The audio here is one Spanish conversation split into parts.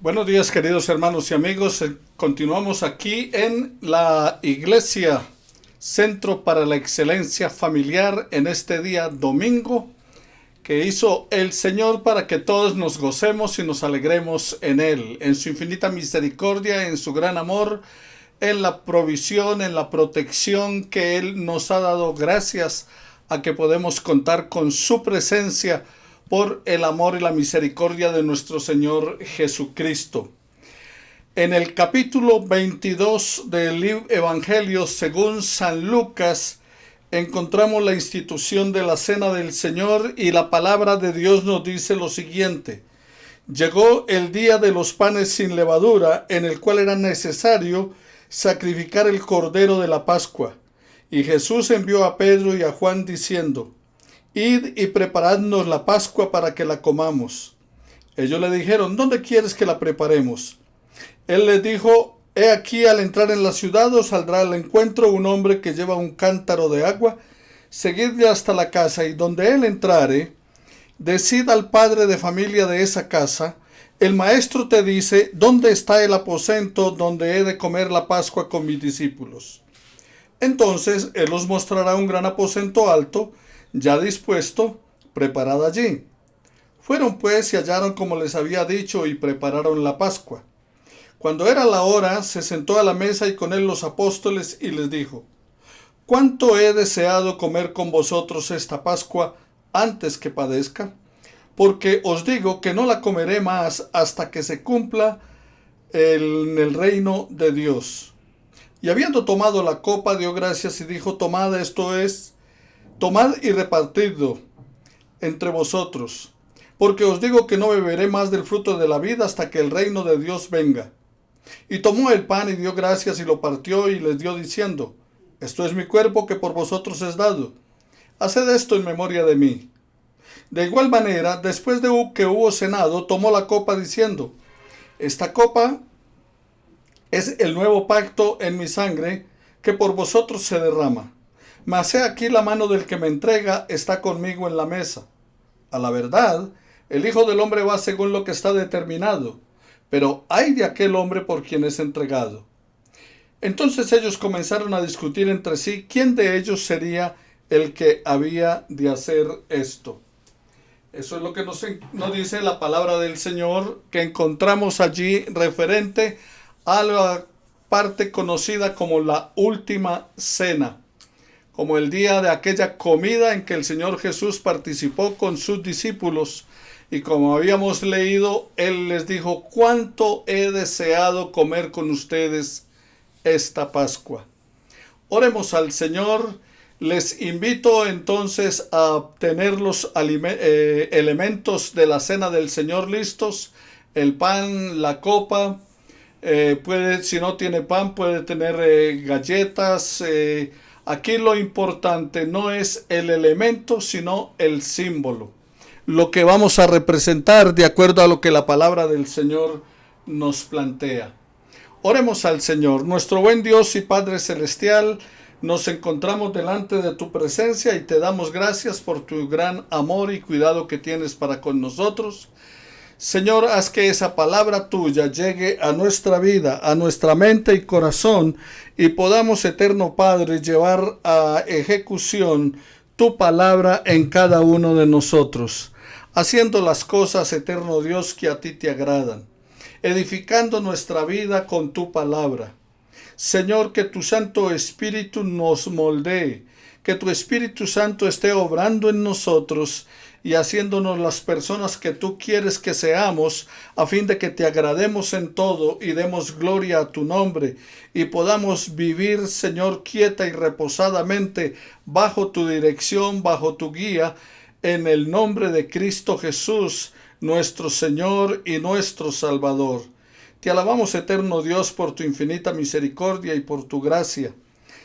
Buenos días, queridos hermanos y amigos. Continuamos aquí en la Iglesia Centro para la Excelencia Familiar en este día domingo que hizo el Señor para que todos nos gocemos y nos alegremos en Él, en su infinita misericordia, en su gran amor, en la provisión, en la protección que Él nos ha dado. Gracias a que podemos contar con su presencia por el amor y la misericordia de nuestro Señor Jesucristo. En el capítulo 22 del Evangelio según San Lucas, encontramos la institución de la Cena del Señor y la palabra de Dios nos dice lo siguiente: llegó el día de los panes sin levadura, en el cual era necesario sacrificar el cordero de la Pascua. Y Jesús envió a Pedro y a Juan diciendo: Id y preparadnos la Pascua para que la comamos. Ellos le dijeron: ¿Dónde quieres que la preparemos? Él les dijo: He aquí, al entrar en la ciudad os saldrá al encuentro un hombre que lleva un cántaro de agua. Seguidle hasta la casa, y donde él entrare, decid al padre de familia de esa casa: el maestro te dice, ¿dónde está el aposento donde he de comer la Pascua con mis discípulos? Entonces él os mostrará un gran aposento alto, ya dispuesto, preparado allí. Fueron pues y hallaron como les había dicho, y prepararon la Pascua. Cuando era la hora, se sentó a la mesa y con él los apóstoles, y les dijo: ¿Cuánto he deseado comer con vosotros esta Pascua antes que padezca? Porque os digo que no la comeré más hasta que se cumpla en el reino de Dios. Y habiendo tomado la copa, dio gracias y dijo: Tomad, tomad y repartidlo entre vosotros, porque os digo que no beberé más del fruto de la vid hasta que el reino de Dios venga. Y tomó el pan y dio gracias y lo partió y les dio diciendo: Esto es mi cuerpo que por vosotros es dado. Haced esto en memoria de mí. De igual manera, después de que hubo cenado, tomó la copa diciendo: Esta copa es el nuevo pacto en mi sangre, que por vosotros se derrama. Mas he aquí, la mano del que me entrega está conmigo en la mesa. A la verdad, el Hijo del Hombre va según lo que está determinado, pero ay de aquel hombre por quien es entregado. Entonces ellos comenzaron a discutir entre sí quién de ellos sería el que había de hacer esto. Eso es lo que nos dice la palabra del Señor, que encontramos allí referente a la parte conocida como la última cena, como el día de aquella comida en que el Señor Jesús participó con sus discípulos. Y como habíamos leído, Él les dijo: ¿Cuánto he deseado comer con ustedes esta Pascua? Oremos al Señor. Les invito entonces a tener los elementos de la cena del Señor listos: el pan, la copa. Si no tiene pan, puede tener galletas. Aquí lo importante no es el elemento, sino el símbolo, lo que vamos a representar de acuerdo a lo que la palabra del Señor nos plantea. Oremos al Señor. Nuestro buen Dios y Padre Celestial, nos encontramos delante de tu presencia y te damos gracias por tu gran amor y cuidado que tienes para con nosotros. Señor, haz que esa palabra tuya llegue a nuestra vida, a nuestra mente y corazón, y podamos, eterno Padre, llevar a ejecución tu palabra en cada uno de nosotros, haciendo las cosas, eterno Dios, que a ti te agradan, edificando nuestra vida con tu palabra. Señor, que tu Santo Espíritu nos moldee, que tu Espíritu Santo esté obrando en nosotros y haciéndonos las personas que tú quieres que seamos, a fin de que te agrademos en todo y demos gloria a tu nombre, y podamos vivir, Señor, quieta y reposadamente bajo tu dirección, bajo tu guía, en el nombre de Cristo Jesús, nuestro Señor y nuestro Salvador. Te alabamos, eterno Dios, por tu infinita misericordia y por tu gracia.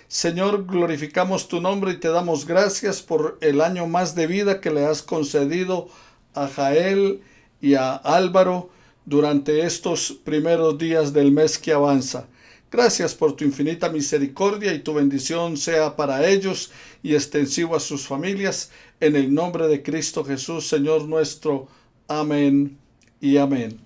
Señor, glorificamos tu nombre y te damos gracias por el año más de vida que le has concedido a Jael y a Álvaro durante estos primeros días del mes que avanza. Gracias por tu infinita misericordia, y tu bendición sea para ellos y extensivo a sus familias, en el nombre de Cristo Jesús, Señor nuestro. Amén y amén.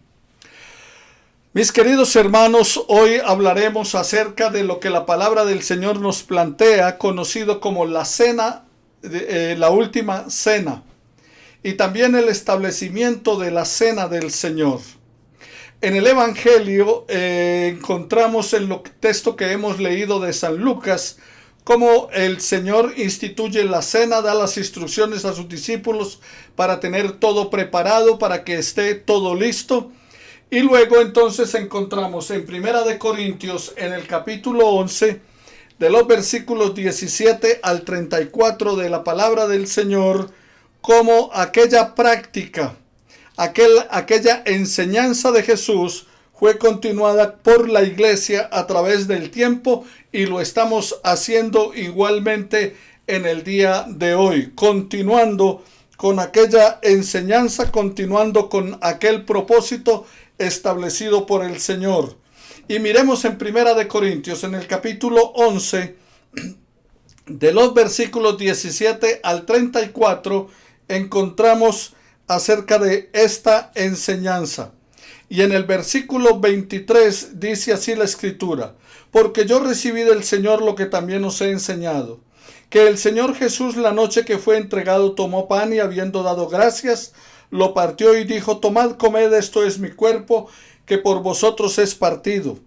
Mis queridos hermanos, hoy hablaremos acerca de lo que la palabra del Señor nos plantea, conocido como la cena, la última cena, y también el establecimiento de la cena del Señor. En el Evangelio encontramos en el texto que hemos leído de San Lucas, cómo el Señor instituye la cena, da las instrucciones a sus discípulos para tener todo preparado, para que esté todo listo. Y luego entonces encontramos en Primera de Corintios, en el capítulo 11, de los versículos 17 al 34 de la palabra del Señor, como aquella práctica, aquella enseñanza de Jesús fue continuada por la iglesia a través del tiempo, y lo estamos haciendo igualmente en el día de hoy, continuando con aquella enseñanza, continuando con aquel propósito establecido por el Señor. Y miremos en Primera de Corintios, en el capítulo 11, de los versículos 17 al 34, encontramos acerca de esta enseñanza. Y en el versículo 23 dice así la Escritura: porque yo recibí del Señor lo que también os he enseñado, que el Señor Jesús, la noche que fue entregado, tomó pan y, habiendo dado gracias, lo partió y dijo: tomad, comed, esto es mi cuerpo, que por vosotros es partido.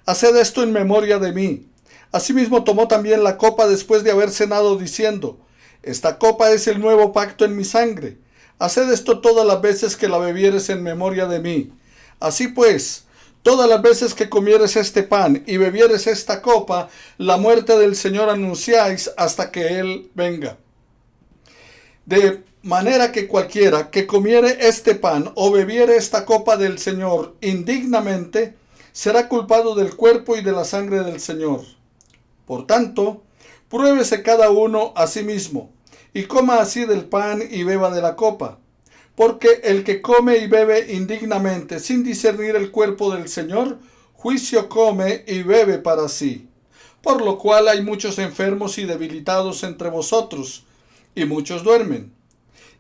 Haced esto en memoria de mí. Asimismo tomó también la copa después de haber cenado, diciendo: esta copa es el nuevo pacto en mi sangre. Haced esto todas las veces que la bebieres en memoria de mí. Así pues, todas las veces que comieres este pan y bebieres esta copa, la muerte del Señor anunciáis hasta que Él venga. De manera que cualquiera que comiere este pan o bebiere esta copa del Señor indignamente, será culpado del cuerpo y de la sangre del Señor. Por tanto, pruébese cada uno a sí mismo, y coma así del pan y beba de la copa. Porque el que come y bebe indignamente, sin discernir el cuerpo del Señor, juicio come y bebe para sí. Por lo cual hay muchos enfermos y debilitados entre vosotros, y muchos duermen.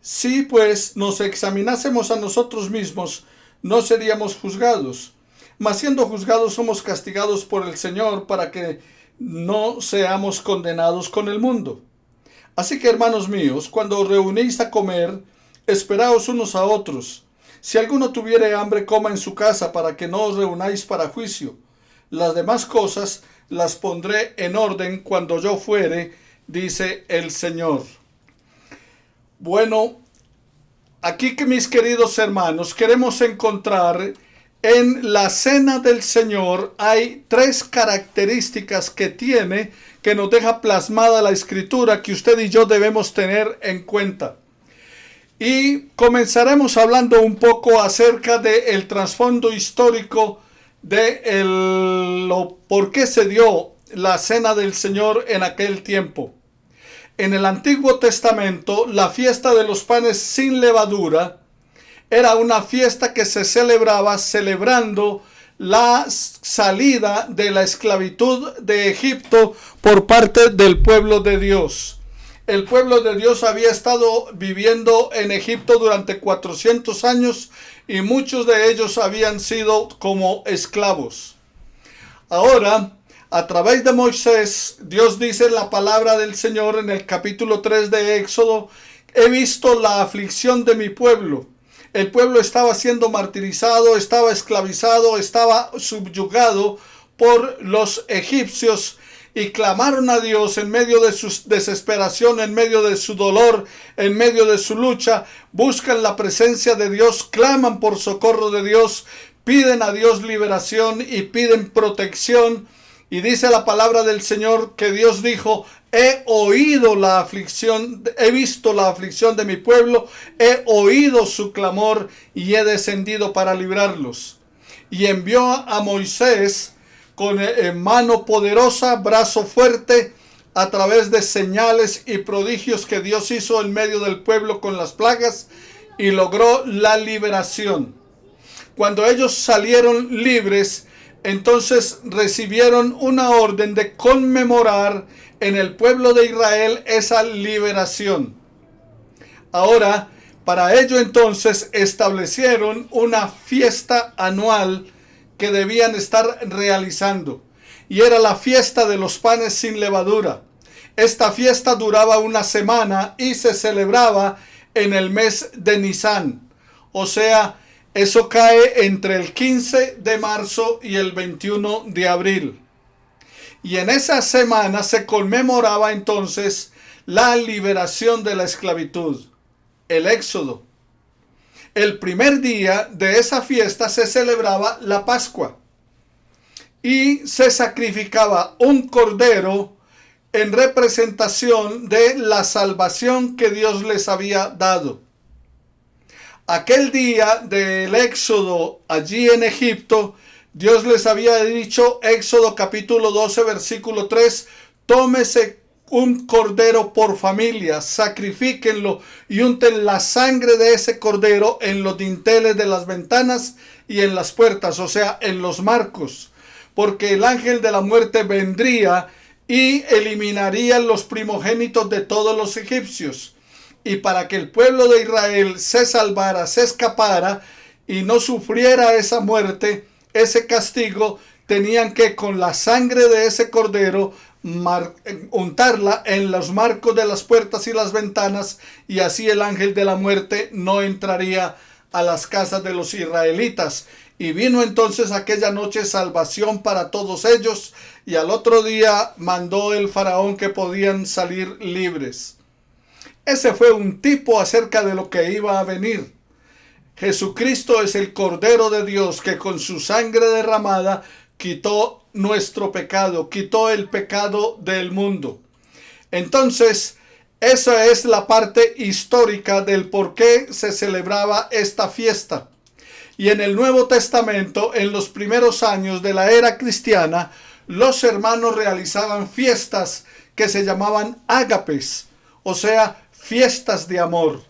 Si pues nos examinásemos a nosotros mismos, no seríamos juzgados. Mas siendo juzgados, somos castigados por el Señor, para que no seamos condenados con el mundo. Así que, hermanos míos, cuando os reunís a comer, esperaos unos a otros. Si alguno tuviere hambre, coma en su casa, para que no os reunáis para juicio. Las demás cosas las pondré en orden cuando yo fuere, dice el Señor. Bueno, aquí, que mis queridos hermanos, queremos encontrar en la cena del Señor hay tres características que tiene, que nos deja plasmada la Escritura, que usted y yo debemos tener en cuenta. Y comenzaremos hablando un poco acerca del trasfondo histórico de por qué se dio la cena del Señor en aquel tiempo. En el Antiguo Testamento, la fiesta de los panes sin levadura era una fiesta que se celebraba celebrando la salida de la esclavitud de Egipto por parte del pueblo de Dios. El pueblo de Dios había estado viviendo en Egipto durante 400 años y muchos de ellos habían sido como esclavos. Ahora, a través de Moisés, Dios dice en la palabra del Señor en el capítulo 3 de Éxodo: he visto la aflicción de mi pueblo. El pueblo estaba siendo martirizado, estaba esclavizado, estaba subyugado por los egipcios, y clamaron a Dios en medio de su desesperación, en medio de su dolor, en medio de su lucha. Buscan la presencia de Dios, claman por socorro de Dios, piden a Dios liberación y piden protección. Y dice la palabra del Señor que Dios dijo: he oído la aflicción, he visto la aflicción de mi pueblo, he oído su clamor y he descendido para librarlos. Y envió a Moisés con mano poderosa, brazo fuerte, a través de señales y prodigios que Dios hizo en medio del pueblo con las plagas, y logró la liberación. Cuando ellos salieron libres, entonces recibieron una orden de conmemorar en el pueblo de Israel esa liberación. Ahora, para ello entonces establecieron una fiesta anual que debían estar realizando, y era la fiesta de los panes sin levadura. Esta fiesta duraba una semana y se celebraba en el mes de Nisan. O sea, eso cae entre el 15 de marzo y el 21 de abril. Y en esa semana se conmemoraba entonces la liberación de la esclavitud, el éxodo. El primer día de esa fiesta se celebraba la Pascua y se sacrificaba un cordero en representación de la salvación que Dios les había dado. Aquel día del éxodo allí en Egipto, Dios les había dicho, Éxodo capítulo 12, versículo 3, tómese un cordero por familia, sacrifíquenlo y unten la sangre de ese cordero en los dinteles de las ventanas y en las puertas, o sea, en los marcos, porque el ángel de la muerte vendría y eliminaría los primogénitos de todos los egipcios. Y para que el pueblo de Israel se salvara, se escapara y no sufriera esa muerte, ese castigo, tenían que con la sangre de ese cordero untarla en los marcos de las puertas y las ventanas, y así el ángel de la muerte no entraría a las casas de los israelitas. Y vino entonces aquella noche salvación para todos ellos, y al otro día mandó el faraón que podían salir libres. Ese fue un tipo acerca de lo que iba a venir. Jesucristo es el Cordero de Dios que con su sangre derramada quitó nuestro pecado, quitó el pecado del mundo. Entonces, esa es la parte histórica del por qué se celebraba esta fiesta. Y en el Nuevo Testamento, en los primeros años de la era cristiana, los hermanos realizaban fiestas que se llamaban ágapes, o sea, fiestas de amor.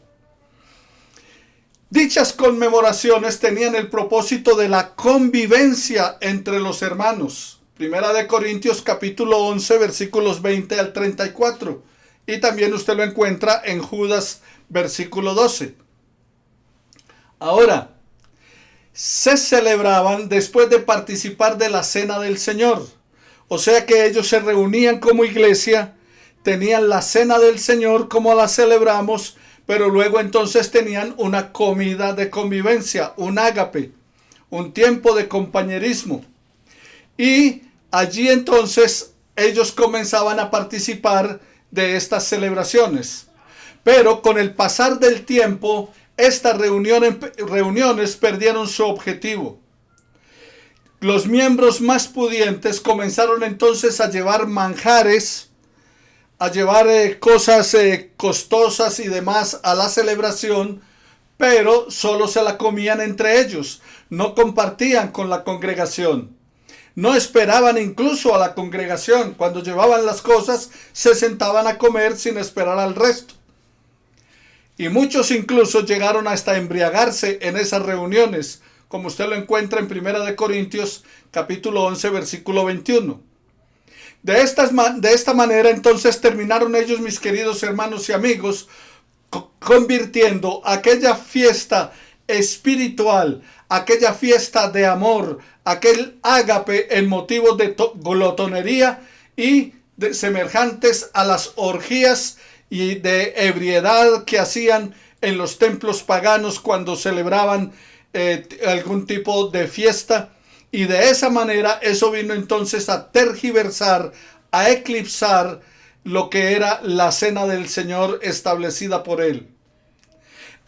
Dichas conmemoraciones tenían el propósito de la convivencia entre los hermanos. Primera de Corintios capítulo 11 versículos 20 al 34. Y también usted lo encuentra en Judas versículo 12. Ahora, se celebraban después de participar de la cena del Señor. O sea que ellos se reunían como iglesia, tenían la cena del Señor como la celebramos, pero luego entonces tenían una comida de convivencia, un ágape, un tiempo de compañerismo. Y allí entonces ellos comenzaban a participar de estas celebraciones. Pero con el pasar del tiempo, estas reuniones perdieron su objetivo. Los miembros más pudientes comenzaron entonces a llevar manjares, a llevar cosas costosas y demás a la celebración, pero solo se la comían entre ellos, no compartían con la congregación, no esperaban incluso a la congregación. Cuando llevaban las cosas se sentaban a comer sin esperar al resto. Y muchos incluso llegaron hasta embriagarse en esas reuniones, como usted lo encuentra en Primera de Corintios capítulo 11 versículo 21. De esta manera entonces terminaron ellos, mis queridos hermanos y amigos, convirtiendo aquella fiesta espiritual, aquella fiesta de amor, aquel ágape en motivos de glotonería y de semejantes a las orgías y de ebriedad que hacían en los templos paganos cuando celebraban algún tipo de fiesta. Y de esa manera eso vino entonces a tergiversar, a eclipsar lo que era la cena del Señor establecida por él.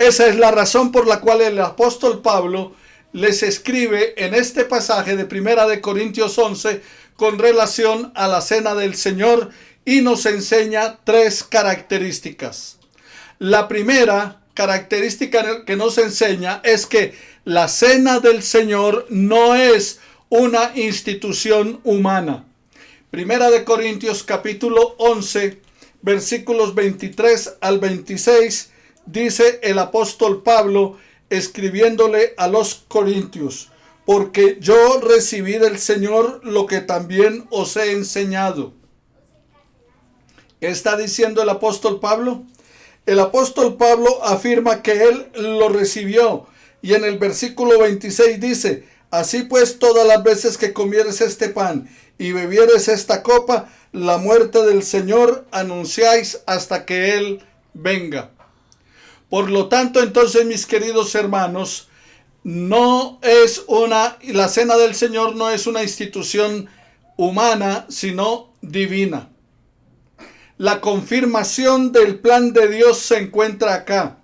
Esa es la razón por la cual el apóstol Pablo les escribe en este pasaje de Primera de Corintios 11 con relación a la cena del Señor y nos enseña tres características. La primera característica que nos enseña es que la cena del Señor no es una institución humana. Primera de Corintios capítulo 11 versículos 23 al 26 dice el apóstol Pablo escribiéndole a los corintios: porque yo recibí del Señor lo que también os he enseñado. ¿Qué está diciendo el apóstol Pablo? El apóstol Pablo afirma que él lo recibió. Y en el versículo 26 dice: Así pues, todas las veces que comieres este pan y bebieres esta copa, la muerte del Señor anunciáis hasta que Él venga. Por lo tanto, entonces, mis queridos hermanos, la cena del Señor no es una institución humana, sino divina. La confirmación del plan de Dios se encuentra acá.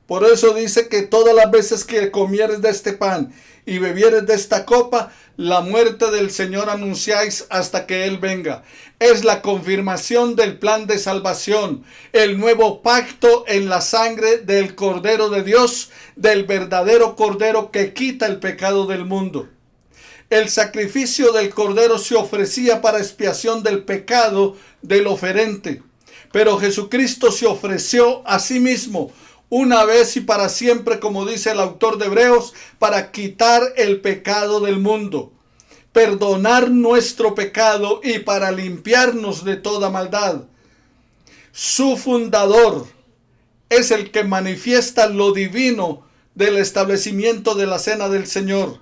Por eso dice que todas las veces que comieres de este pan y bebieres de esta copa, la muerte del Señor anunciáis hasta que Él venga. Es la confirmación del plan de salvación, el nuevo pacto en la sangre del Cordero de Dios, del verdadero Cordero que quita el pecado del mundo. El sacrificio del Cordero se ofrecía para expiación del pecado del oferente, pero Jesucristo se ofreció a sí mismo una vez y para siempre, como dice el autor de Hebreos, para quitar el pecado del mundo, perdonar nuestro pecado y para limpiarnos de toda maldad. Su fundador es el que manifiesta lo divino del establecimiento de la cena del Señor.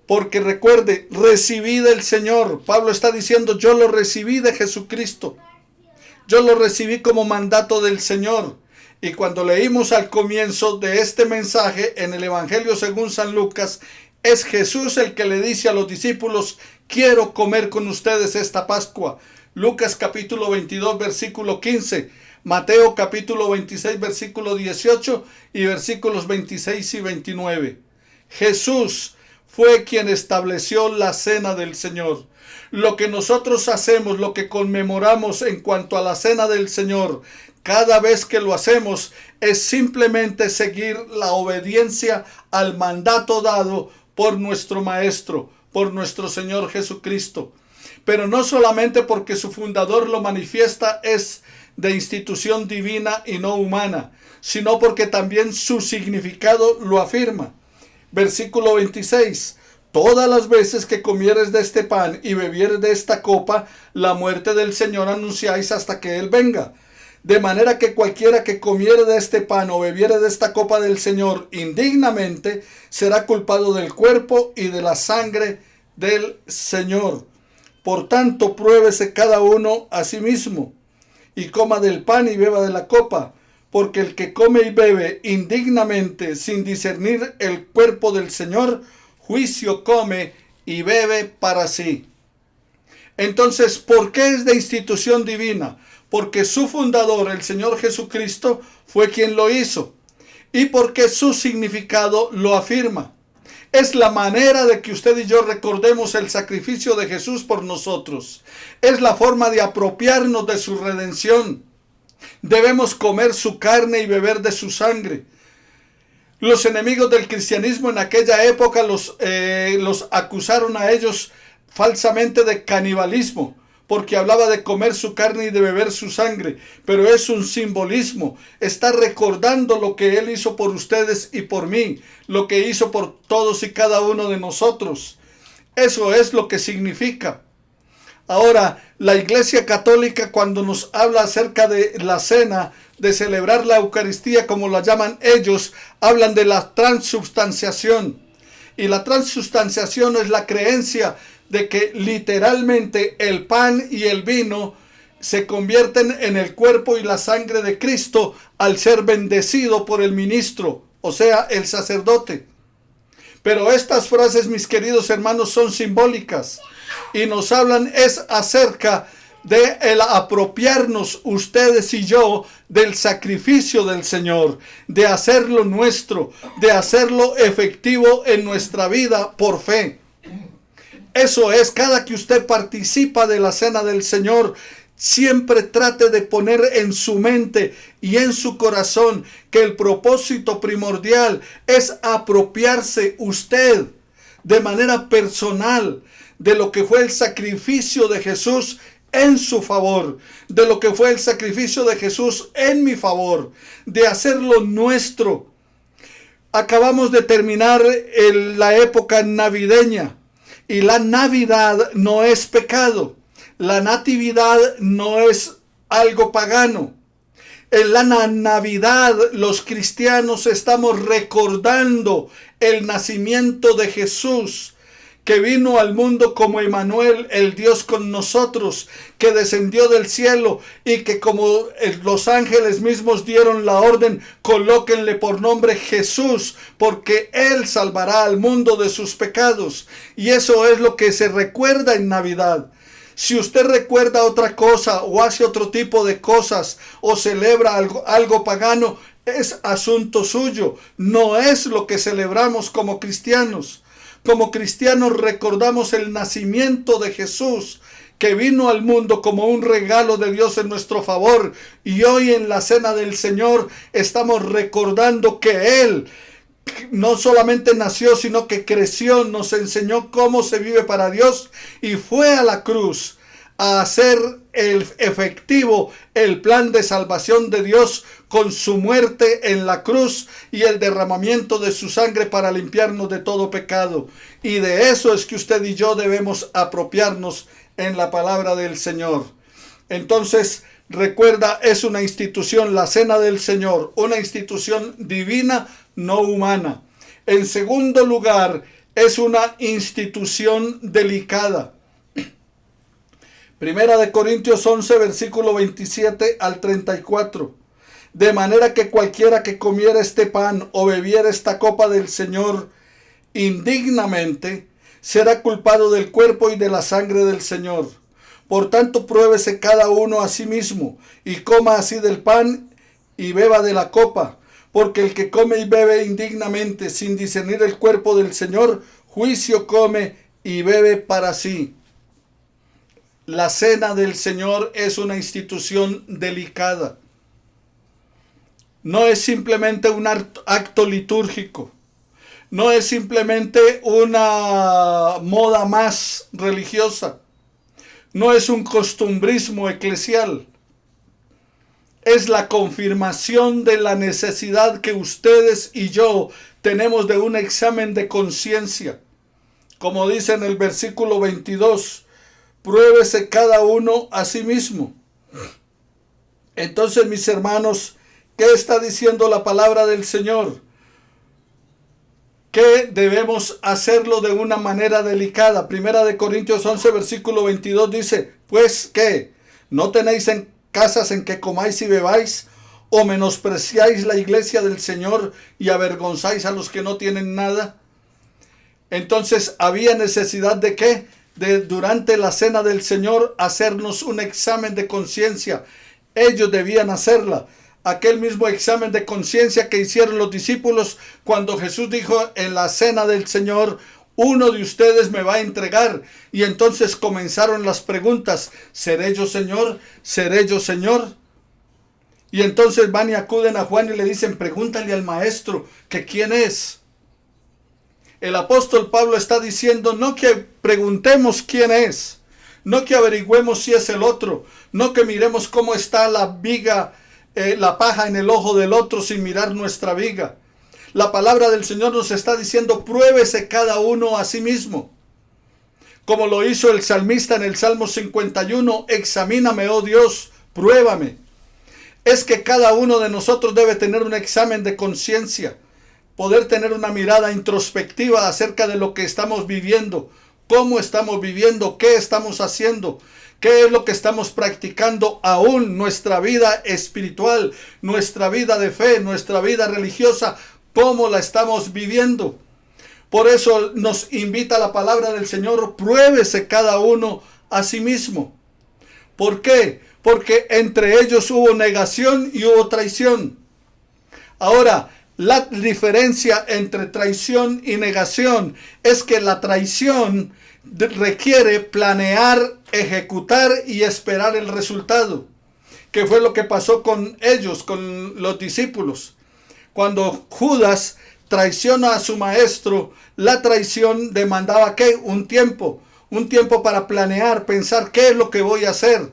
Porque recuerde, recibí del Señor. Pablo está diciendo, yo lo recibí de Jesucristo. Yo lo recibí como mandato del Señor. Y cuando leímos al comienzo de este mensaje en el Evangelio según San Lucas, es Jesús el que le dice a los discípulos, quiero comer con ustedes esta Pascua. Lucas capítulo 22, versículo 15. Mateo capítulo 26, versículo 18 y versículos 26 y 29. Jesús fue quien estableció la cena del Señor. Lo que nosotros hacemos, lo que conmemoramos en cuanto a la cena del Señor, cada vez que lo hacemos es simplemente seguir la obediencia al mandato dado por nuestro Maestro, por nuestro Señor Jesucristo. Pero no solamente porque su fundador lo manifiesta es de institución divina y no humana, sino porque también su significado lo afirma. Versículo 26. Todas las veces que comieres de este pan y bebieres de esta copa, la muerte del Señor anunciáis hasta que Él venga. De manera que cualquiera que comiere de este pan o bebiere de esta copa del Señor indignamente, será culpado del cuerpo y de la sangre del Señor. Por tanto, pruébese cada uno a sí mismo, y coma del pan y beba de la copa, porque el que come y bebe indignamente, sin discernir el cuerpo del Señor, juicio come y bebe para sí. Entonces, ¿por qué es de institución divina? Porque su fundador, el Señor Jesucristo, fue quien lo hizo. Y porque su significado lo afirma. Es la manera de que usted y yo recordemos el sacrificio de Jesús por nosotros. Es la forma de apropiarnos de su redención. Debemos comer su carne y beber de su sangre. Los enemigos del cristianismo en aquella época los acusaron a ellos falsamente de canibalismo, porque hablaba de comer su carne y de beber su sangre, pero es un simbolismo. Está recordando lo que Él hizo por ustedes y por mí, lo que hizo por todos y cada uno de nosotros. Eso es lo que significa. Ahora, la Iglesia Católica, cuando nos habla acerca de la cena, de celebrar la Eucaristía como la llaman ellos, hablan de la transubstanciación. Y la transubstanciación es la creencia de que literalmente el pan y el vino se convierten en el cuerpo y la sangre de Cristo al ser bendecido por el ministro, o sea, el sacerdote. Pero estas frases, mis queridos hermanos, son simbólicas y nos hablan es acerca de el apropiarnos ustedes y yo del sacrificio del Señor, de hacerlo nuestro, de hacerlo efectivo en nuestra vida por fe. Eso es, cada que usted participa de la cena del Señor, siempre trate de poner en su mente y en su corazón que el propósito primordial es apropiarse usted de manera personal de lo que fue el sacrificio de Jesús en su favor, de lo que fue el sacrificio de Jesús en mi favor, de hacerlo nuestro. Acabamos de terminar la época navideña. Y la Navidad no es pecado. La natividad no es algo pagano. En la Navidad los cristianos estamos recordando el nacimiento de Jesús, que vino al mundo como Emmanuel, el Dios con nosotros, que descendió del cielo y que como los ángeles mismos dieron la orden, colóquenle por nombre Jesús, porque Él salvará al mundo de sus pecados. Y eso es lo que se recuerda en Navidad. Si usted recuerda otra cosa o hace otro tipo de cosas o celebra algo pagano, es asunto suyo. No es lo que celebramos como cristianos. Como cristianos recordamos el nacimiento de Jesús, que vino al mundo como un regalo de Dios en nuestro favor. Y hoy en la cena del Señor estamos recordando que Él no solamente nació, sino que creció, nos enseñó cómo se vive para Dios y fue a la cruz a hacer efectivo el plan de salvación de Dios con su muerte en la cruz y el derramamiento de su sangre para limpiarnos de todo pecado. Y de eso es que usted y yo debemos apropiarnos en la palabra del Señor. Entonces, recuerda, es una institución, la cena del Señor, una institución divina, no humana. En segundo lugar, es una institución delicada. Primera de Corintios 11, versículo 27 al 34. De manera que cualquiera que comiera este pan o bebiera esta copa del Señor indignamente, será culpado del cuerpo y de la sangre del Señor. Por tanto, pruébese cada uno a sí mismo, y coma así del pan y beba de la copa. Porque el que come y bebe indignamente, sin discernir el cuerpo del Señor, juicio come y bebe para sí. La cena del Señor es una institución delicada. No es simplemente un acto litúrgico. No es simplemente una moda más religiosa. No es un costumbrismo eclesial. Es la confirmación de la necesidad que ustedes y yo tenemos de un examen de conciencia. Como dice en el versículo 22, pruébese cada uno a sí mismo. Entonces, mis hermanos, ¿qué está diciendo la palabra del Señor? Que debemos hacerlo de una manera delicada. Primera de Corintios 11, versículo 22 dice, pues, ¿qué? ¿No tenéis en casas en que comáis y bebáis? ¿O menospreciáis la iglesia del Señor y avergonzáis a los que no tienen nada? Entonces, ¿había necesidad de qué? De durante la cena del Señor hacernos un examen de conciencia. Ellos debían hacerla. Aquel mismo examen de conciencia que hicieron los discípulos cuando Jesús dijo en la cena del Señor, uno de ustedes me va a entregar. Y entonces comenzaron las preguntas, ¿seré yo Señor? ¿Seré yo Señor? Y entonces van y acuden a Juan y le dicen, pregúntale al maestro que quién es. El apóstol Pablo está diciendo, no que preguntemos quién es, no que averigüemos si es el otro, no que miremos cómo está la viga, la paja en el ojo del otro sin mirar nuestra viga. La palabra del Señor nos está diciendo, pruébese cada uno a sí mismo. Como lo hizo el salmista en el Salmo 51, examíname, oh Dios, pruébame. Es que cada uno de nosotros debe tener un examen de conciencia, poder tener una mirada introspectiva acerca de lo que estamos viviendo, cómo estamos viviendo, qué estamos haciendo, qué es lo que estamos practicando aún, nuestra vida espiritual, nuestra vida de fe, nuestra vida religiosa, cómo la estamos viviendo. Por eso nos invita la palabra del Señor, pruébese cada uno a sí mismo. ¿Por qué? Porque entre ellos hubo negación y hubo traición. Ahora, la diferencia entre traición y negación es que la traición requiere planear, ejecutar y esperar el resultado, que fue lo que pasó con ellos, con los discípulos. Cuando Judas traiciona a su maestro, la traición demandaba ¿qué? Un tiempo para planear, pensar qué es lo que voy a hacer,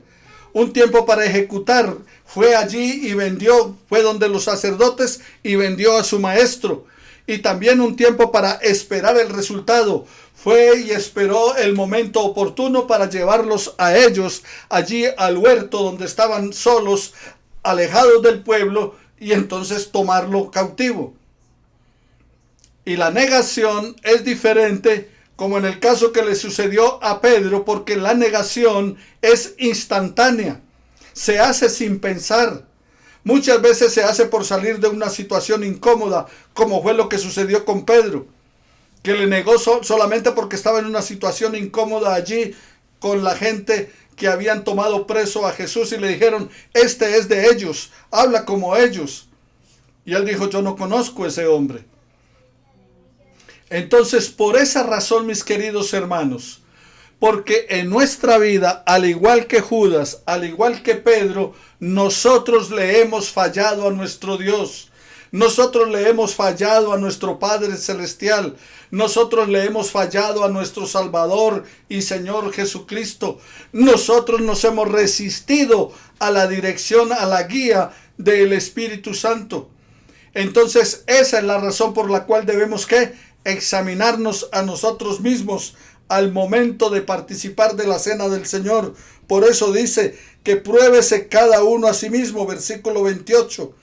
un tiempo para ejecutar. Fue allí y vendió, fue donde los sacerdotes y vendió a su maestro. Y también un tiempo para esperar el resultado. Fue y esperó el momento oportuno para llevarlos a ellos allí al huerto donde estaban solos, alejados del pueblo, y entonces tomarlo cautivo. Y la negación es diferente, como en el caso que le sucedió a Pedro, porque la negación es instantánea. Se hace sin pensar. Muchas veces se hace por salir de una situación incómoda, como fue lo que sucedió con Pedro, que le negó solamente porque estaba en una situación incómoda allí con la gente que habían tomado preso a Jesús y le dijeron, este es de ellos, habla como ellos. Y él dijo, yo no conozco a ese hombre. Entonces, por esa razón, mis queridos hermanos, porque en nuestra vida, al igual que Judas, al igual que Pedro, nosotros le hemos fallado a nuestro Dios. Nosotros le hemos fallado a nuestro Padre Celestial. Nosotros le hemos fallado a nuestro Salvador y Señor Jesucristo. Nosotros nos hemos resistido a la dirección, a la guía del Espíritu Santo. Entonces, esa es la razón por la cual debemos examinarnos a nosotros mismos al momento de participar de la cena del Señor. Por eso dice que pruébese cada uno a sí mismo, versículo 28.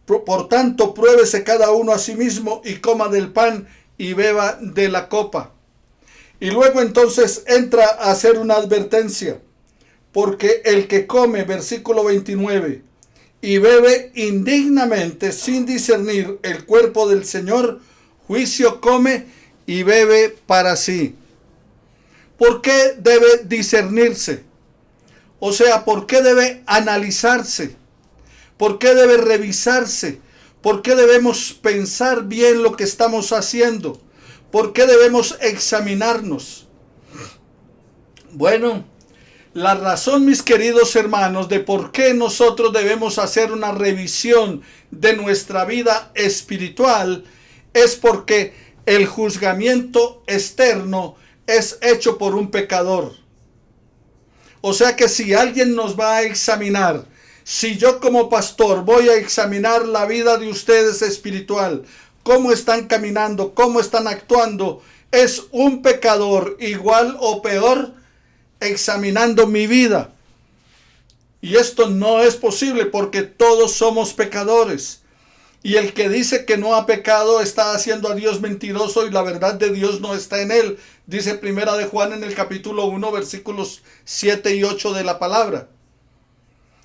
Por tanto, pruébese cada uno a sí mismo y coma del pan y beba de la copa. Y luego entonces entra a hacer una advertencia, porque el que come, versículo 29, y bebe indignamente sin discernir el cuerpo del Señor, juicio come y bebe para sí. ¿Por qué debe discernirse? O sea, ¿por qué debe analizarse? ¿Por qué debe revisarse? ¿Por qué debemos pensar bien lo que estamos haciendo? ¿Por qué debemos examinarnos? Bueno, la razón, mis queridos hermanos, de por qué nosotros debemos hacer una revisión de nuestra vida espiritual es porque el juzgamiento externo es hecho por un pecador. O sea que si alguien nos va a examinar, si yo como pastor voy a examinar la vida de ustedes espiritual, cómo están caminando, cómo están actuando, es un pecador igual o peor examinando mi vida. Y esto no es posible porque todos somos pecadores. Y el que dice que no ha pecado está haciendo a Dios mentiroso y la verdad de Dios no está en él. Dice Primera de Juan en el capítulo 1, versículos 7 y 8 de la palabra.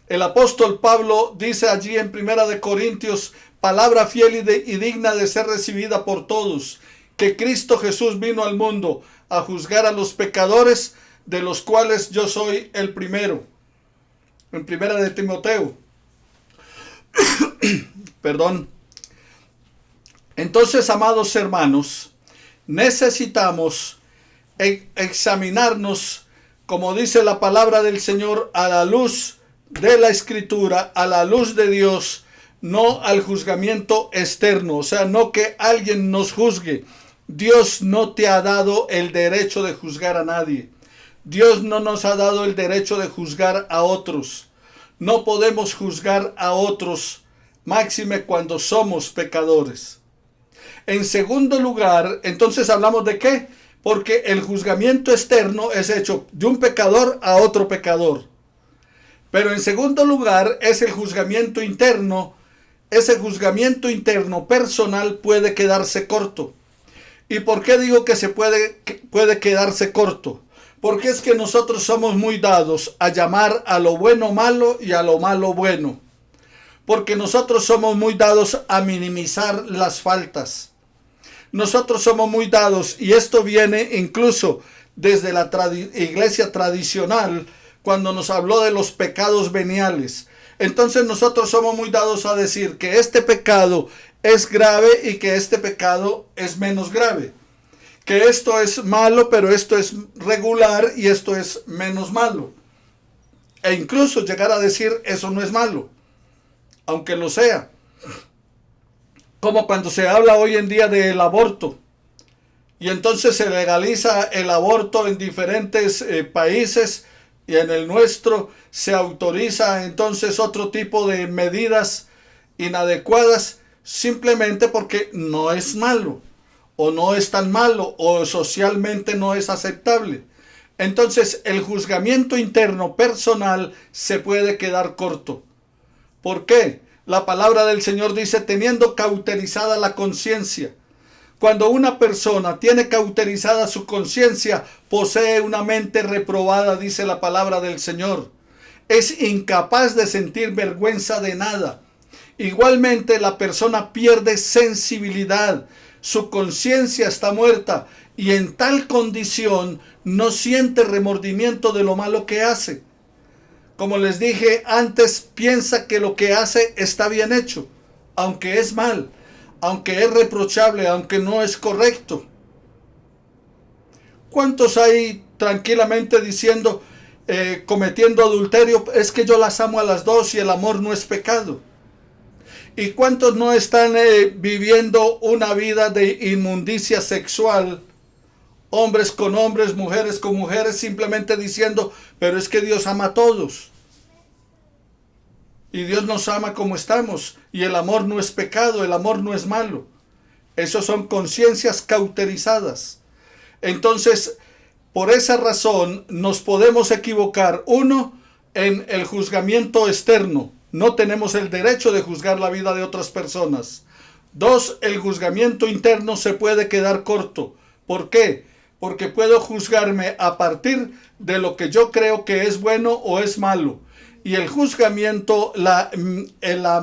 El apóstol Pablo dice allí en Primera de Corintios, palabra fiel y digna de ser recibida por todos, que Cristo Jesús vino al mundo a juzgar a los pecadores, de los cuales yo soy el primero. En Primera de Timoteo. Perdón. Entonces, amados hermanos, necesitamos examinarnos, como dice la palabra del Señor, a la luz de la Escritura, a la luz de Dios, no al juzgamiento externo. O sea, no que alguien nos juzgue. Dios no te ha dado el derecho de juzgar a nadie. Dios no nos ha dado el derecho de juzgar a otros. No podemos juzgar a otros, máxime cuando somos pecadores. En segundo lugar, entonces hablamos de ¿qué? Porque el juzgamiento externo es hecho de un pecador a otro pecador. Pero en segundo lugar es el juzgamiento interno. Ese juzgamiento interno personal puede quedarse corto. ¿Y por qué digo que puede quedarse corto? Porque es que nosotros somos muy dados a llamar a lo bueno malo y a lo malo bueno. Porque nosotros somos muy dados a minimizar las faltas. Nosotros somos muy dados, y esto viene incluso desde la iglesia tradicional, cuando nos habló de los pecados veniales. Entonces nosotros somos muy dados a decir que este pecado es grave y que este pecado es menos grave. Que esto es malo, pero esto es regular y esto es menos malo. E incluso llegar a decir eso no es malo, aunque lo sea. Como cuando se habla hoy en día del aborto. Y entonces se legaliza el aborto en diferentes países, y en el nuestro se autoriza entonces otro tipo de medidas inadecuadas simplemente porque no es malo, o no es tan malo, o socialmente no es aceptable. Entonces el juzgamiento interno personal se puede quedar corto. ¿Por qué? La palabra del Señor dice, teniendo cauterizada la conciencia. Cuando una persona tiene cauterizada su conciencia, posee una mente reprobada, dice la palabra del Señor. Es incapaz de sentir vergüenza de nada. Igualmente, la persona pierde sensibilidad. Su conciencia está muerta y en tal condición no siente remordimiento de lo malo que hace. Como les dije antes, piensa que lo que hace está bien hecho, aunque es mal, aunque es reprochable, aunque no es correcto. ¿Cuántos hay tranquilamente diciendo, cometiendo adulterio, es que yo las amo a las dos y el amor no es pecado? ¿Y cuántos no están viviendo una vida de inmundicia sexual? Hombres con hombres, mujeres con mujeres, simplemente diciendo, pero es que Dios ama a todos. Y Dios nos ama como estamos. Y el amor no es pecado, el amor no es malo. Esos son conciencias cauterizadas. Entonces, por esa razón, nos podemos equivocar. Uno, en el juzgamiento externo. No tenemos el derecho de juzgar la vida de otras personas. Dos, el juzgamiento interno se puede quedar corto. ¿Por qué? Porque puedo juzgarme a partir de lo que yo creo que es bueno o es malo. Y el juzgamiento, la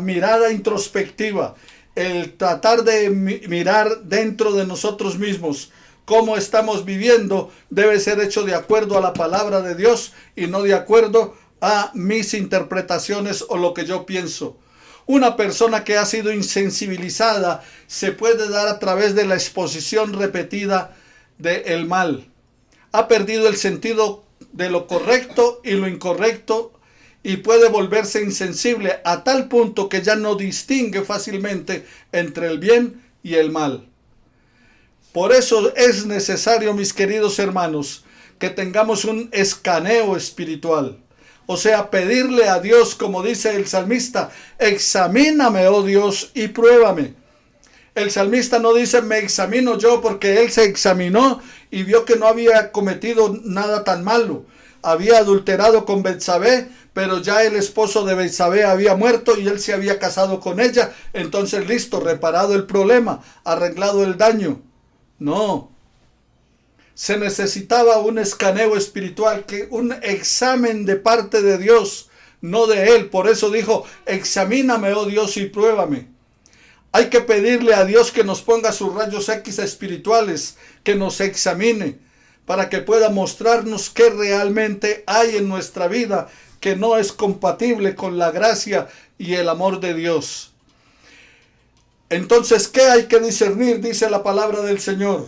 mirada introspectiva, el tratar de mirar dentro de nosotros mismos cómo estamos viviendo, debe ser hecho de acuerdo a la palabra de Dios y no de acuerdo a mis interpretaciones o lo que yo pienso. Una persona que ha sido insensibilizada se puede dar a través de la exposición repetida del mal. Ha perdido el sentido de lo correcto y lo incorrecto y puede volverse insensible a tal punto que ya no distingue fácilmente entre el bien y el mal. Por eso es necesario, mis queridos hermanos, que tengamos un escaneo espiritual. O sea, pedirle a Dios, como dice el salmista, examíname, oh Dios, y pruébame. El salmista no dice, me examino yo, porque él se examinó y vio que no había cometido nada tan malo. Había adulterado con Betsabé, pero ya el esposo de Betsabé había muerto y él se había casado con ella. Entonces, listo, reparado el problema, arreglado el daño. No. Se necesitaba un escaneo espiritual, un examen de parte de Dios, no de él. Por eso dijo, examíname, oh Dios, y pruébame. Hay que pedirle a Dios que nos ponga sus rayos X espirituales, que nos examine, para que pueda mostrarnos qué realmente hay en nuestra vida que no es compatible con la gracia y el amor de Dios. Entonces, ¿qué hay que discernir? Dice la palabra del Señor,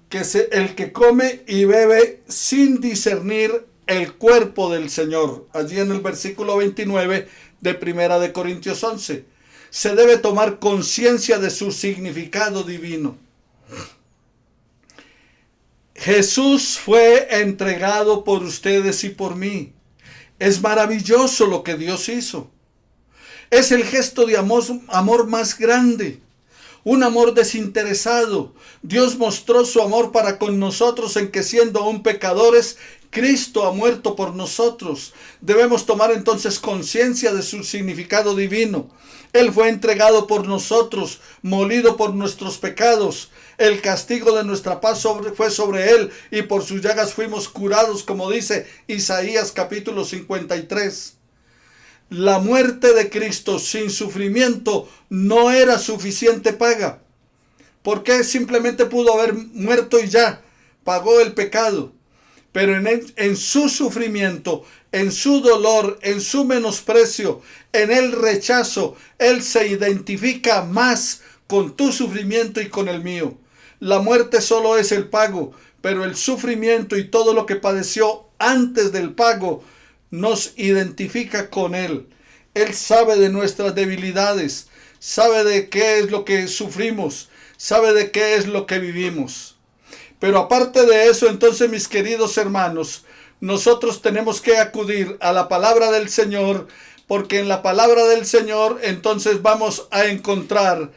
que el que come y bebe sin discernir el cuerpo del Señor. Allí en el versículo 29 de 1 Corintios 11. Se debe tomar conciencia de su significado divino. Jesús fue entregado por ustedes y por mí. Es maravilloso lo que Dios hizo. Es el gesto de amor más grande. Un amor desinteresado. Dios mostró su amor para con nosotros en que siendo aún pecadores, Cristo ha muerto por nosotros. Debemos tomar entonces conciencia de su significado divino. Él fue entregado por nosotros, molido por nuestros pecados. El castigo de nuestra paz fue sobre él y por sus llagas fuimos curados, como dice Isaías capítulo 53. La muerte de Cristo sin sufrimiento no era suficiente paga. ¿Por qué? Simplemente pudo haber muerto y ya, pagó el pecado. Pero en su sufrimiento, en su dolor, en su menosprecio, en el rechazo, Él se identifica más con tu sufrimiento y con el mío. La muerte solo es el pago, pero el sufrimiento y todo lo que padeció antes del pago nos identifica con Él. Él sabe de nuestras debilidades, sabe de qué es lo que sufrimos, sabe de qué es lo que vivimos. Pero aparte de eso, entonces, mis queridos hermanos, nosotros tenemos que acudir a la palabra del Señor, porque en la palabra del Señor entonces vamos a encontrar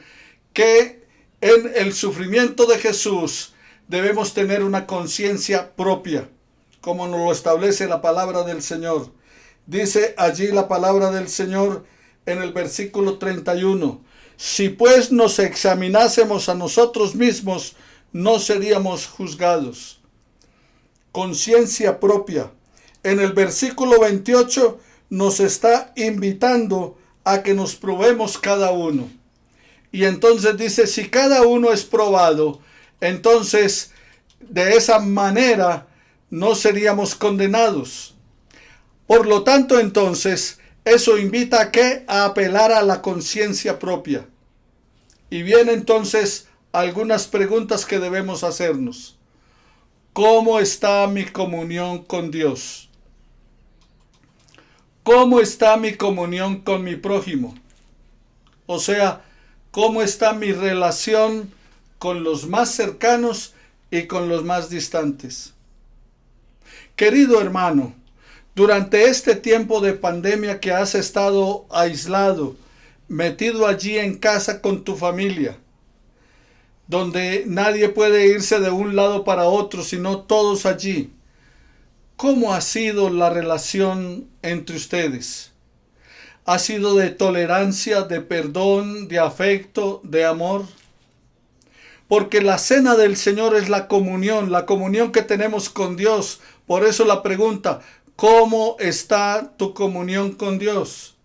que en el sufrimiento de Jesús debemos tener una conciencia propia, como nos lo establece la palabra del Señor. Dice allí la palabra del Señor en el versículo 31, Si pues nos examinásemos a nosotros mismos, no seríamos juzgados. Conciencia propia. En el versículo 28 nos está invitando a que nos probemos cada uno. Y entonces dice, si cada uno es probado, entonces de esa manera no seríamos condenados. Por lo tanto, entonces, eso invita a ¿qué? A apelar a la conciencia propia. Y vienen entonces algunas preguntas que debemos hacernos. ¿Cómo está mi comunión con Dios? ¿Cómo está mi comunión con mi prójimo? O sea, ¿cómo está mi relación con los más cercanos y con los más distantes? Querido hermano, durante este tiempo de pandemia que has estado aislado, metido allí en casa con tu familia, donde nadie puede irse de un lado para otro, sino todos allí, ¿cómo ha sido la relación entre ustedes? ¿Ha sido de tolerancia, de perdón, de afecto, de amor? Porque la cena del Señor es la comunión que tenemos con Dios. Por eso la pregunta, ¿cómo está tu comunión con Dios?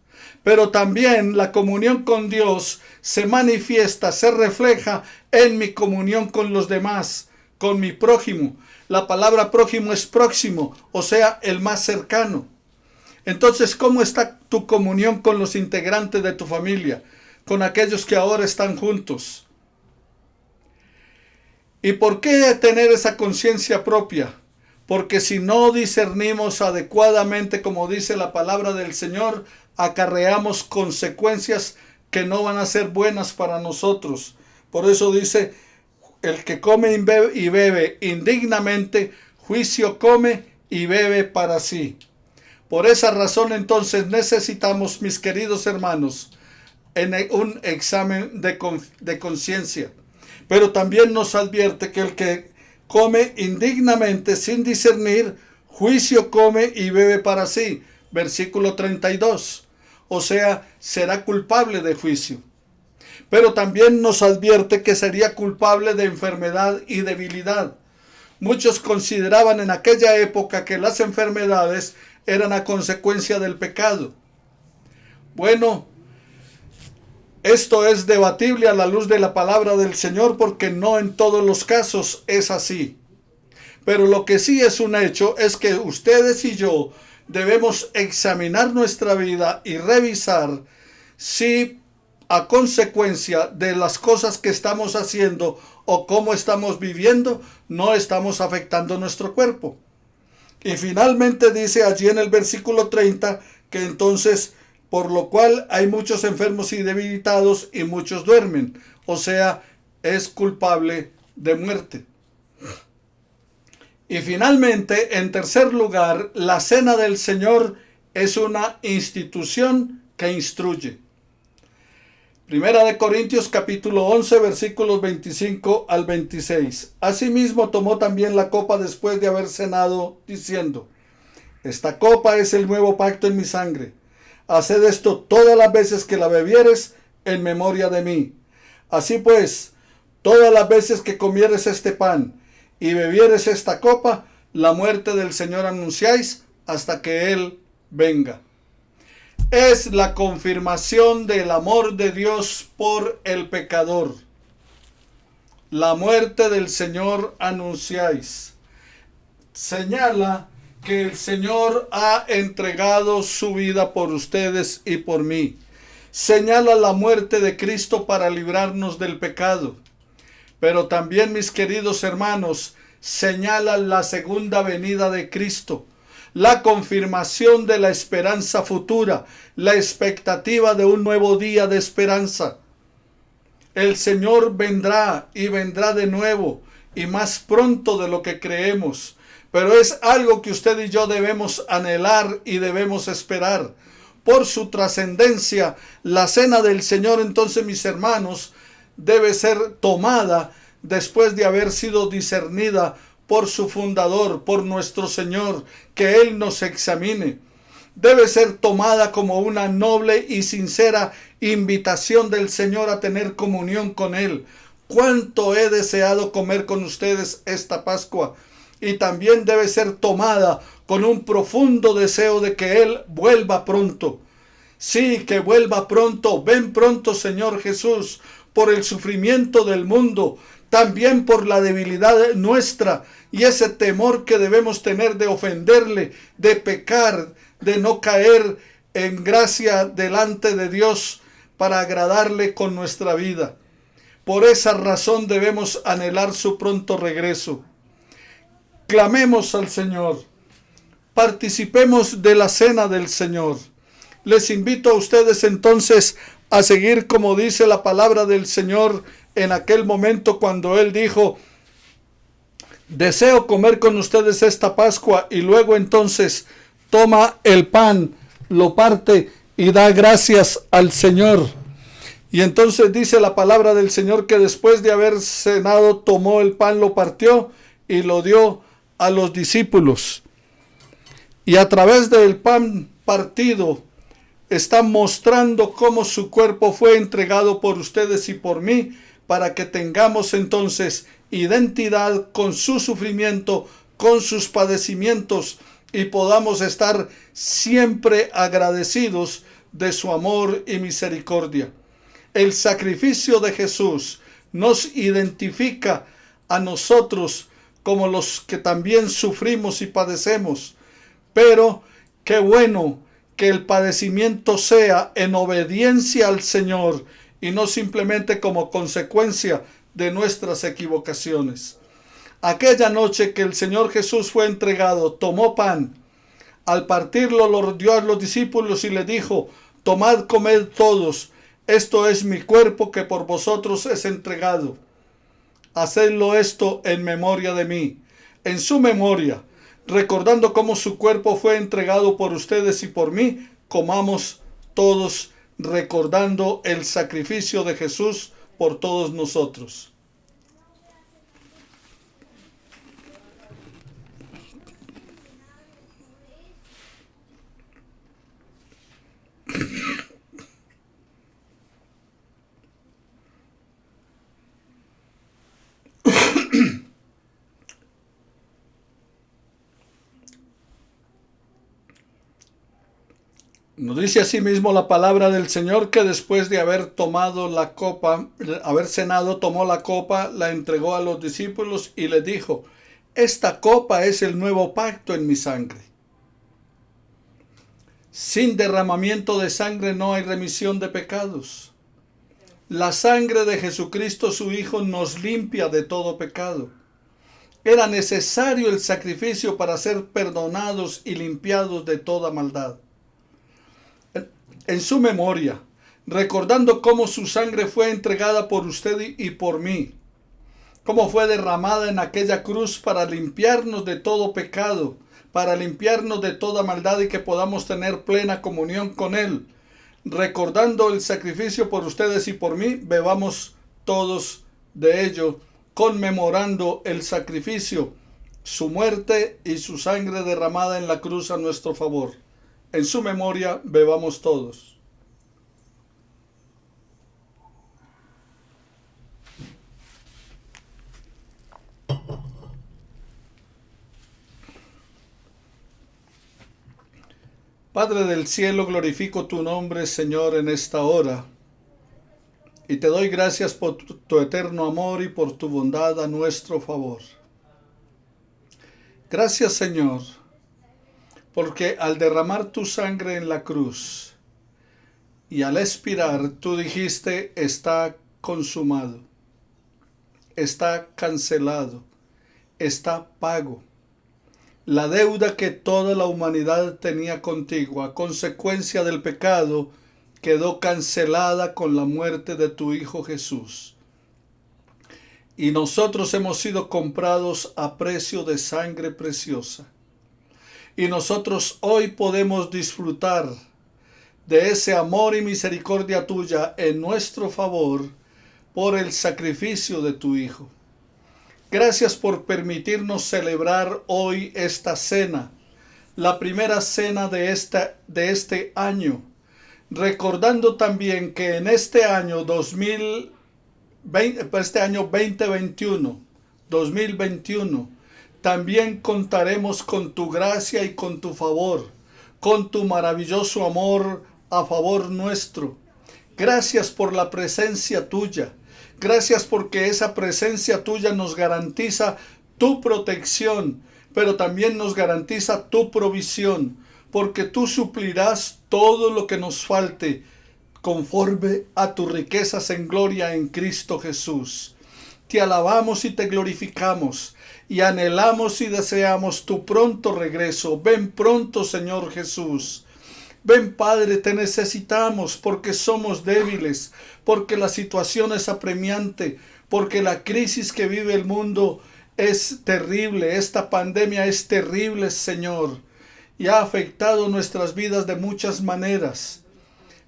Pero también la comunión con Dios se manifiesta, se refleja en mi comunión con los demás, con mi prójimo. La palabra prójimo es próximo, o sea, el más cercano. Entonces, ¿cómo está tu comunión con los integrantes de tu familia, con aquellos que ahora están juntos? ¿Y por qué tener esa conciencia propia? Porque si no discernimos adecuadamente, como dice la palabra del Señor, acarreamos consecuencias que no van a ser buenas para nosotros. Por eso dice, el que come y bebe indignamente, juicio come y bebe para sí. Por esa razón entonces necesitamos, mis queridos hermanos, un examen de conciencia. Pero también nos advierte que el que come indignamente sin discernir, juicio come y bebe para sí. Versículo 32. O sea, será culpable de juicio. Pero también nos advierte que sería culpable de enfermedad y debilidad. Muchos consideraban en aquella época que las enfermedades eran a consecuencia del pecado. Bueno, esto es debatible a la luz de la palabra del Señor porque no en todos los casos es así. Pero lo que sí es un hecho es que ustedes y yo debemos examinar nuestra vida y revisar si a consecuencia de las cosas que estamos haciendo o cómo estamos viviendo, no estamos afectando nuestro cuerpo. Y finalmente dice allí en el versículo 30 que entonces, por lo cual hay muchos enfermos y debilitados y muchos duermen. O sea, es culpable de muerte. Y finalmente, en tercer lugar, la cena del Señor es una institución que instruye. Primera de Corintios capítulo 11 versículos 25 al 26. Asimismo tomó también la copa después de haber cenado, diciendo: esta copa es el nuevo pacto en mi sangre. Haced esto todas las veces que la bebieres en memoria de mí. Así pues, todas las veces que comieres este pan y bebieres esta copa, la muerte del Señor anunciáis hasta que Él venga. Es la confirmación del amor de Dios por el pecador. La muerte del Señor anunciáis. Señala que el Señor ha entregado su vida por ustedes y por mí. Señala la muerte de Cristo para librarnos del pecado. Pero también, mis queridos hermanos, señala la segunda venida de Cristo, la confirmación de la esperanza futura, la expectativa de un nuevo día de esperanza. El Señor vendrá y vendrá de nuevo y más pronto de lo que creemos. Pero es algo que usted y yo debemos anhelar y debemos esperar. Por su trascendencia, la cena del Señor, entonces, mis hermanos, debe ser tomada después de haber sido discernida por su fundador, por nuestro Señor, que Él nos examine. Debe ser tomada como una noble y sincera invitación del Señor a tener comunión con Él. Cuánto he deseado comer con ustedes esta Pascua, y también debe ser tomada con un profundo deseo de que Él vuelva pronto. Sí, que vuelva pronto. Ven pronto, Señor Jesús, por el sufrimiento del mundo, también por la debilidad nuestra y ese temor que debemos tener de ofenderle, de pecar, de no caer en gracia delante de Dios para agradarle con nuestra vida. Por esa razón debemos anhelar su pronto regreso. Clamemos al Señor. Participemos de la cena del Señor. Les invito a ustedes entonces a seguir como dice la palabra del Señor en aquel momento cuando Él dijo: deseo comer con ustedes esta Pascua, y luego entonces toma el pan, lo parte y da gracias al Señor. Y entonces dice la palabra del Señor que después de haber cenado, tomó el pan, lo partió y lo dio a los discípulos. Y a través del pan partido está mostrando cómo su cuerpo fue entregado por ustedes y por mí, para que tengamos entonces identidad con su sufrimiento, con sus padecimientos, y podamos estar siempre agradecidos de su amor y misericordia. El sacrificio de Jesús nos identifica a nosotros como los que también sufrimos y padecemos, pero qué bueno que el padecimiento sea en obediencia al Señor y no simplemente como consecuencia de nuestras equivocaciones. Aquella noche que el Señor Jesús fue entregado, tomó pan. Al partirlo, lo dio a los discípulos y le dijo: tomad, comed todos. Esto es mi cuerpo que por vosotros es entregado. Hacedlo esto en memoria de mí. En su memoria, recordando cómo su cuerpo fue entregado por ustedes y por mí, comamos todos recordando el sacrificio de Jesús por todos nosotros. Nos dice asimismo la palabra del Señor que después de haber tomado la copa, haber cenado, tomó la copa, la entregó a los discípulos y les dijo: esta copa es el nuevo pacto en mi sangre. Sin derramamiento de sangre no hay remisión de pecados. La sangre de Jesucristo, su Hijo, nos limpia de todo pecado. Era necesario el sacrificio para ser perdonados y limpiados de toda maldad. En su memoria, recordando cómo su sangre fue entregada por usted y por mí, cómo fue derramada en aquella cruz para limpiarnos de todo pecado, para limpiarnos de toda maldad y que podamos tener plena comunión con Él. Recordando el sacrificio por ustedes y por mí, bebamos todos de ello, conmemorando el sacrificio, su muerte y su sangre derramada en la cruz a nuestro favor. En su memoria, bebamos todos. Padre del cielo, glorifico tu nombre, Señor, en esta hora. Y te doy gracias por tu eterno amor y por tu bondad a nuestro favor. Gracias, Señor, porque al derramar tu sangre en la cruz y al expirar, tú dijiste: está consumado, está cancelado, está pago. La deuda que toda la humanidad tenía contigo a consecuencia del pecado quedó cancelada con la muerte de tu Hijo Jesús. Y nosotros hemos sido comprados a precio de sangre preciosa. Y nosotros hoy podemos disfrutar de ese amor y misericordia tuya en nuestro favor por el sacrificio de tu Hijo. Gracias por permitirnos celebrar hoy esta cena, la primera cena de este año, recordando también que en este año 2021, también contaremos con tu gracia y con tu favor, con tu maravilloso amor a favor nuestro. Gracias por la presencia tuya. Gracias porque esa presencia tuya nos garantiza tu protección, pero también nos garantiza tu provisión, porque tú suplirás todo lo que nos falte conforme a tus riquezas en gloria en Cristo Jesús. Te alabamos y te glorificamos y anhelamos y deseamos tu pronto regreso. Ven pronto, Señor Jesús. Ven, Padre, te necesitamos porque somos débiles, porque la situación es apremiante, porque la crisis que vive el mundo es terrible. Esta pandemia es terrible, Señor, y ha afectado nuestras vidas de muchas maneras.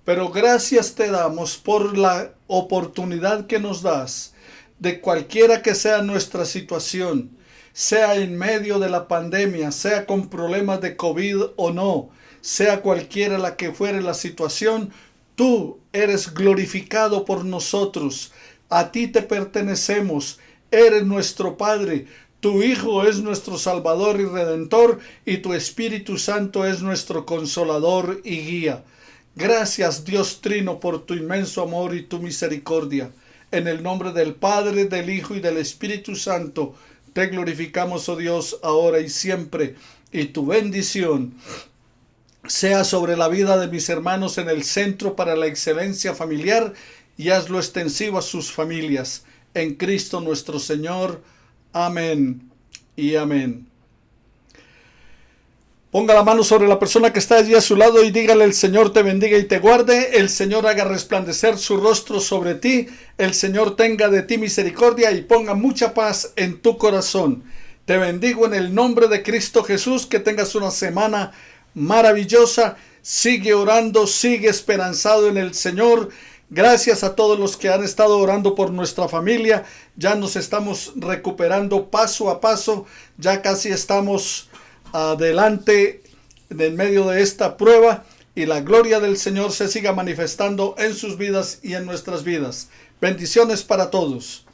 Pero gracias te damos por la oportunidad que nos das, de cualquiera que sea nuestra situación, sea en medio de la pandemia, sea con problemas de COVID o no, sea cualquiera la que fuere la situación, tú eres glorificado por nosotros. A ti te pertenecemos, eres nuestro Padre, tu Hijo es nuestro Salvador y Redentor, y tu Espíritu Santo es nuestro Consolador y Guía. Gracias, Dios Trino, por tu inmenso amor y tu misericordia. En el nombre del Padre, del Hijo y del Espíritu Santo, te glorificamos, oh Dios, ahora y siempre, y tu bendición sea sobre la vida de mis hermanos en el Centro para la Excelencia Familiar, y hazlo extensivo a sus familias. En Cristo nuestro Señor. Amén y amén. Ponga la mano sobre la persona que está allí a su lado y dígale: el Señor te bendiga y te guarde, el Señor haga resplandecer su rostro sobre ti, el Señor tenga de ti misericordia y ponga mucha paz en tu corazón. Te bendigo en el nombre de Cristo Jesús, que tengas una semana maravillosa. Sigue orando, sigue esperanzado en el Señor. Gracias a todos los que han estado orando por nuestra familia. Ya nos estamos recuperando paso a paso, ya casi estamos adelante en medio de esta prueba, y la gloria del Señor se siga manifestando en sus vidas y en nuestras vidas. Bendiciones para todos.